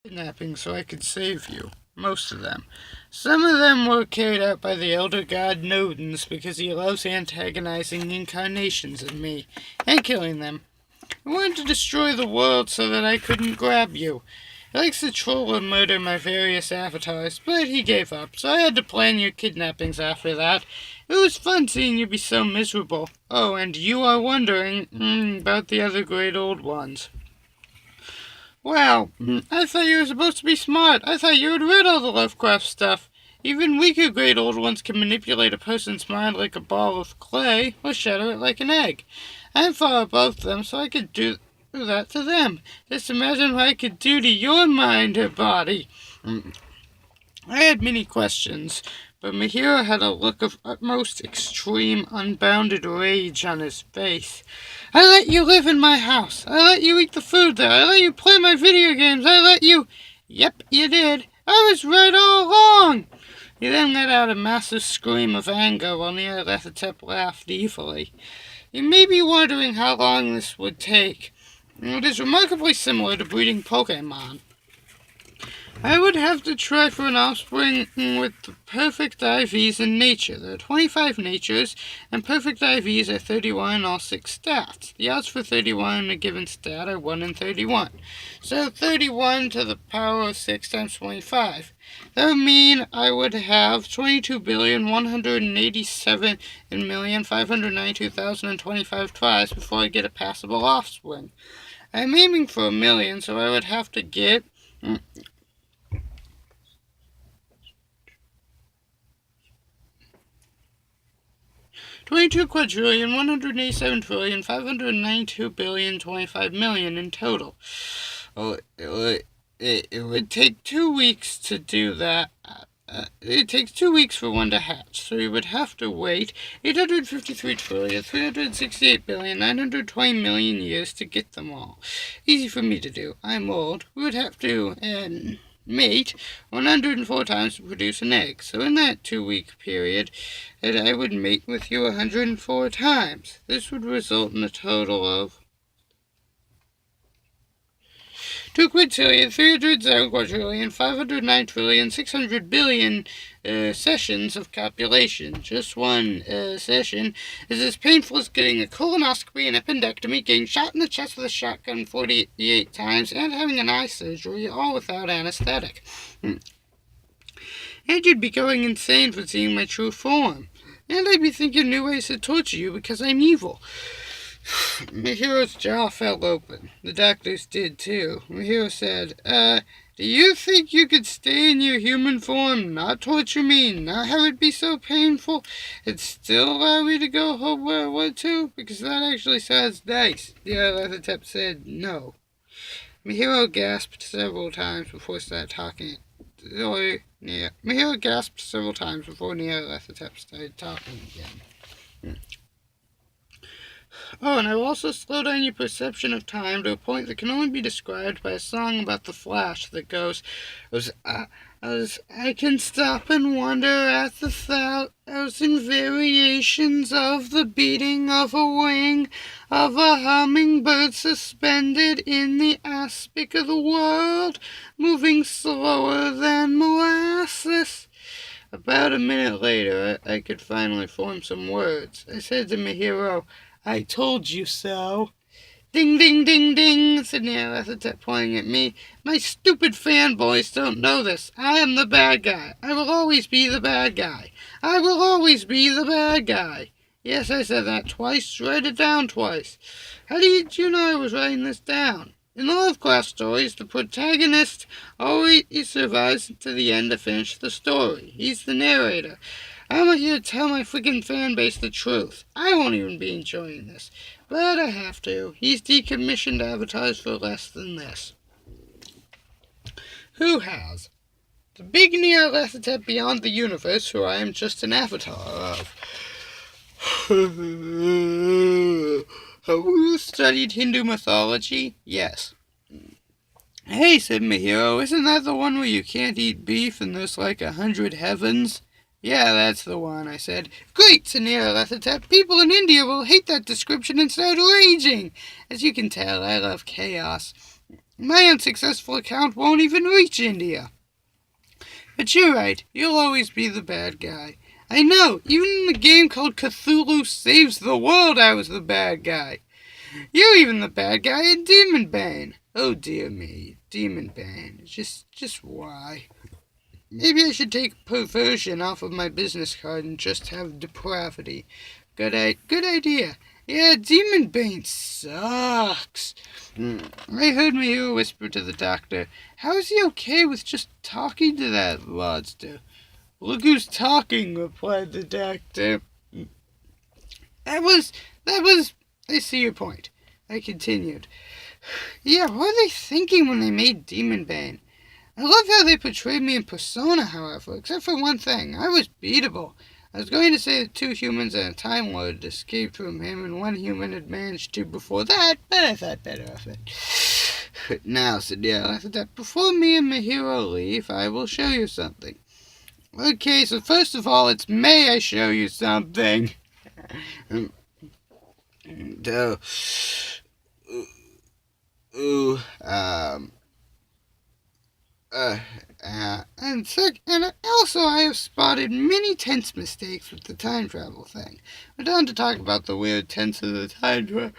kidnapping so I could save you. Most of them. Some of them were carried out by the elder god Nodens because he loves antagonizing incarnations of me and killing them. He wanted to destroy the world so that I couldn't grab you. He likes to troll and murder my various avatars, but he gave up, so I had to plan your kidnappings after that. It was fun seeing you be so miserable. Oh, and you are wondering about the other great old ones. Well, I thought you were supposed to be smart. I thought you had read all the Lovecraft stuff. Even weaker great old ones can manipulate a person's mind like a ball of clay, or shatter it like an egg. I'm far above them, so I could do that to them. Just imagine what I could do to your mind or body. I had many questions, but Mihiro had a look of utmost extreme, unbounded rage on his face. I let you live in my house. I let you eat the food there. I let you play my video games. I let you... Yep, you did. I was right all along. He then let out a massive scream of anger while Nyarlathotep laughed evilly. You may be wondering how long this would take. It is remarkably similar to breeding Pokemon. I would have to try for an offspring with the perfect IVs in nature. There are 25 natures, and perfect IVs are 31 in all 6 stats. The odds for 31 in a given stat are 1 in 31. So 31 to the power of 6 times 25. That would mean I would have 22,187,592,025 tries before I get a passable offspring. I'm aiming for 1,000,000, so I would have to get... 22,187,592,025,000,000 in total. Oh, it would take 2 weeks to do that. It takes 2 weeks for one to hatch, so you would have to wait 853,368,920,000,000 years to get them all. Easy for me to do. I'm old. We would have to mate 104 times to produce an egg. So in that 2-week period, I would mate with you 104 times. This would result in a total of 2,307,509,600,000,000,000 sessions of copulation. Just one session is as painful as getting a colonoscopy, an appendectomy, getting shot in the chest with a shotgun 48 times, and having an eye surgery, all without anesthetic. And you'd be going insane for seeing my true form. And I'd be thinking new ways to torture you because I'm evil. Mihiro's jaw fell open. The doctors did too. Mihiro said, do you think you could stay in your human form, not torture me, not have it be so painful, and still allow me to go home where I want to? Because that actually sounds nice. Nyarlathotep said no. Mihiro gasped several times before started talking. Mihiro gasped several times before Nyarlathotep started talking again. Oh, and I will also slow down your perception of time to a point that can only be described by a song about the Flash that goes, as I can stop and wonder at the 1,000 variations of the beating of a wing of a hummingbird suspended in the aspic of the world, moving slower than molasses. About a minute later, I could finally form some words. I said to Mihiro, I told you so. Ding, ding, ding, ding, said Nyarlathotep, pointing at me. My stupid fanboys don't know this. I am the bad guy. I will always be the bad guy. I will always be the bad guy. Yes, I said that twice. Write it down twice. How did you know I was writing this down? In the Lovecraft stories, the protagonist always survives to the end to finish the story. He's the narrator. I'm here to tell my freaking fan base the truth. I won't even be enjoying this. But I have to. He's decommissioned avatars for less than this. Who has? The big Nyarlathotep beyond the universe, who I am just an avatar of. Have you studied Hindu mythology? Yes. Hey, said Mihiro, isn't that the one where you can't eat beef and there's like 100 heavens? Yeah, that's the one, I said. Great, said Nyarlathotep. People in India will hate that description and start raging. As you can tell, I love chaos. My unsuccessful account won't even reach India. But you're right, you'll always be the bad guy. I know, even in the game called Cthulhu Saves the World, I was the bad guy. You're even the bad guy in Demon Bane. Oh dear me, Demon Bane. Just why? Maybe I should take perversion off of my business card and just have depravity. Good idea. Yeah, Demon Bane sucks. I heard my hero whisper to the doctor, how is he okay with just talking to that monster? Look who's talking, replied the doctor. That was, I see your point. I continued. Yeah, what were they thinking when they made Demon Bane? I love how they portrayed me in Persona, however, except for one thing. I was beatable. I was going to say that 2 humans and a Time Lord had escaped from him, and 1 human had managed to before that, but I thought better of it. But now, said Nyarlathotep, before me and my hero leave, I will show you something. Okay, so first of all, it's may I show you something? And also I have spotted many tense mistakes with the time travel thing. We're done to talk about the weird tense of the time travel.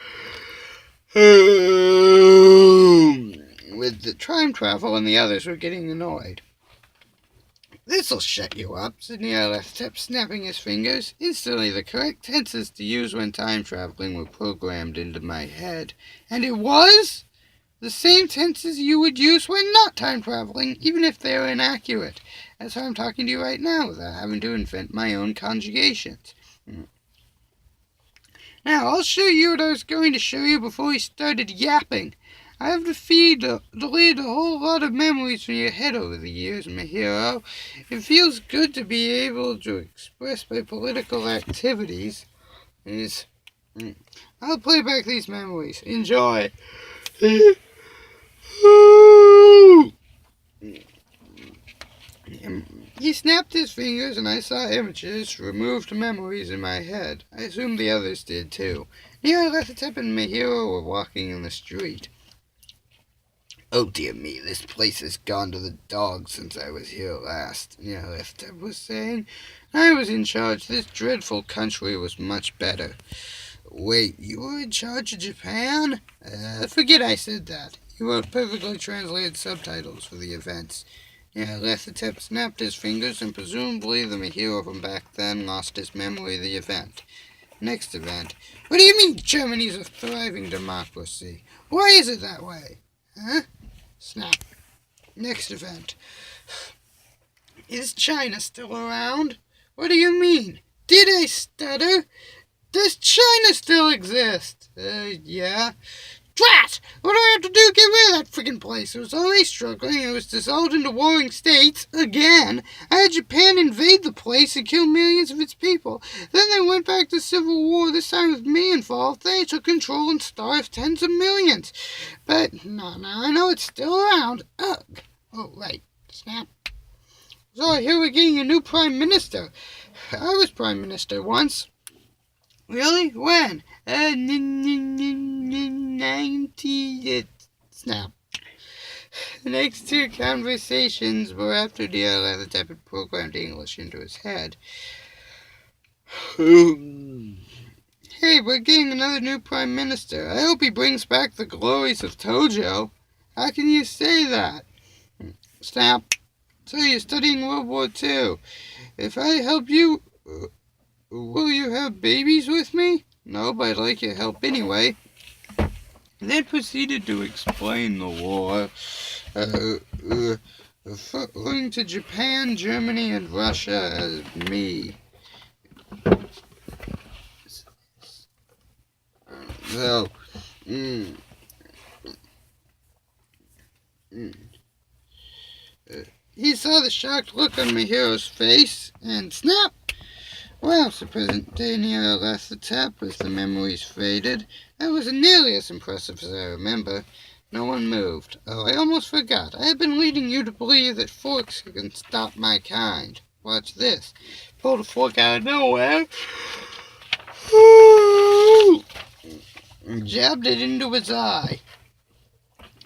With the time travel and the others were getting annoyed. This'll shut you up, said Nyarlathotep, snapping his fingers. Instantly the correct tenses to use when time traveling were programmed into my head. And it was the same tenses you would use when not time traveling, even if they were inaccurate. That's how I'm talking to you right now, without having to invent my own conjugations. Now, I'll show you what I was going to show you before we started yapping. I have deleted a whole lot of memories from your head over the years, my hero. It feels good to be able to express my political activities. I'll play back these memories. Enjoy. He snapped his fingers and I saw images, removed memories in my head. I assumed the others did too. Nyarlathotep and my hero were walking in the street. Oh dear me, this place has gone to the dogs since I was here last, Nyarlathotep was saying. I was in charge. This dreadful country was much better. Wait, you were in charge of Japan? Forget I said that. He wrote perfectly translated subtitles for the events. Nyarlathotep snapped his fingers, and presumably the hero from back then lost his memory of the event. Next event. What do you mean Germany's a thriving democracy? Why is it that way? Huh? Snap. Next event. Is China still around? What do you mean? Did I stutter? Does China still exist? Yeah. Drat! What do I have to do to get rid of that freaking place? It was already struggling, and it was dissolved into warring states, again. I had Japan invade the place and kill millions of its people. Then they went back to civil war, this time with me involved. They took control and starved tens of millions. But, no, I know it's still around. Ugh. Oh, right. Snap. So I hear we're getting a new prime minister. I was prime minister once. Really? When? 90... Snap. The next 2 conversations were after Nyarlathotep had programmed English into his head. Hey, we're getting another new prime minister. I hope he brings back the glories of Tojo. How can you say that? Snap. So you're studying World War II. If I help you... will you have babies with me? No, but I'd like your help anyway. And then proceeded to explain the war, referring to Japan, Germany, and Russia as me. So, he saw the shocked look on my hero's face, and snap! Well, said President Nyarlathotep as the memories faded, that wasn't nearly as impressive as I remember. No one moved. Oh, I almost forgot. I have been leading you to believe that forks can stop my kind. Watch this. Pulled a fork out of nowhere. Jabbed it into his eye.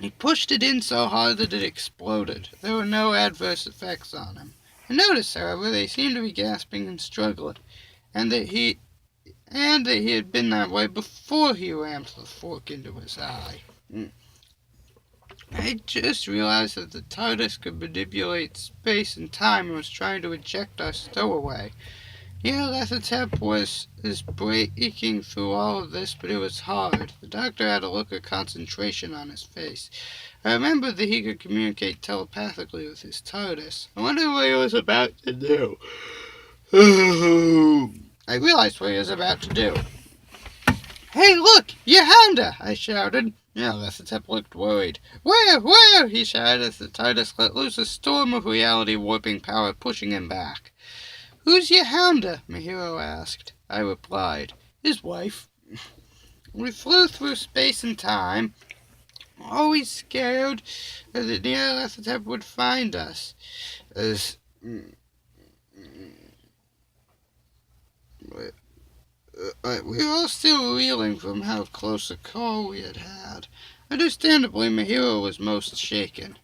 He pushed it in so hard that it exploded. There were no adverse effects on him. I noticed, however, they seemed to be gasping and struggling, and that he had been that way before he rammed the fork into his eye. I just realized that the TARDIS could manipulate space and time and was trying to eject our stowaway. Nyarlathotep was breaking through all of this, but it was hard. The doctor had a look of concentration on his face. I remembered that he could communicate telepathically with his TARDIS. I wondered what he was about to do. I realized what he was about to do. "Hey, look! Your Honda!" I shouted. Nyarlathotep looked worried. Where? He shouted as the TARDIS let loose a storm of reality-warping power, pushing him back. "Who's your Honda?" Mahiro asked. I replied, "His wife." We flew through space and time, always scared that Nyarlathotep would find us. We were all still reeling from how close a call we had had. Understandably, Mahiro was most shaken.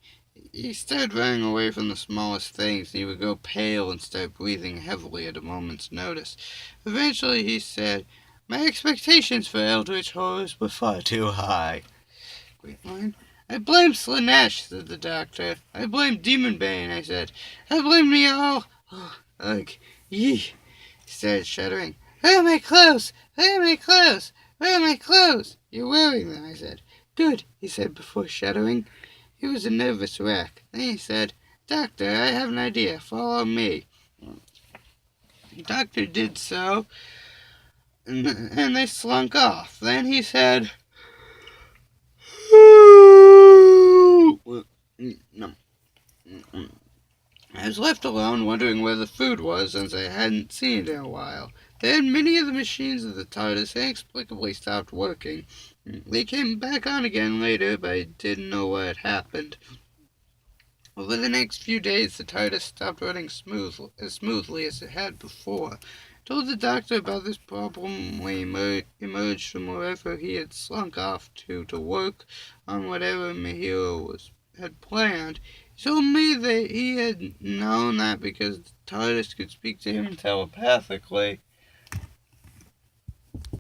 He started running away from the smallest things, and he would go pale and start breathing heavily at a moment's notice. Eventually he said, "My expectations for eldritch horrors were far too high." Great line. "I blame Slanesh," said the doctor. "I blame Demonbane," I said. "I blame me all." Ugh, yee, he started shuddering. "Where are my clothes? Where are my clothes? Where are my clothes?" "You're wearing them," I said. "Good," he said before shuddering. He was a nervous wreck. Then he said, "Doctor, I have an idea. Follow me." The doctor did so, and they slunk off. Then he said, I was left alone wondering where the food was, since I hadn't seen it in a while. Then many of the machines of the TARDIS inexplicably stopped working. They came back on again later, but I didn't know what had happened. Over the next few days, the TARDIS stopped running as smoothly as it had before. I told the doctor about this problem when he emerged from wherever he had slunk off to work on whatever Mahiro had planned. He told me that he had known that because the TARDIS could speak to him telepathically,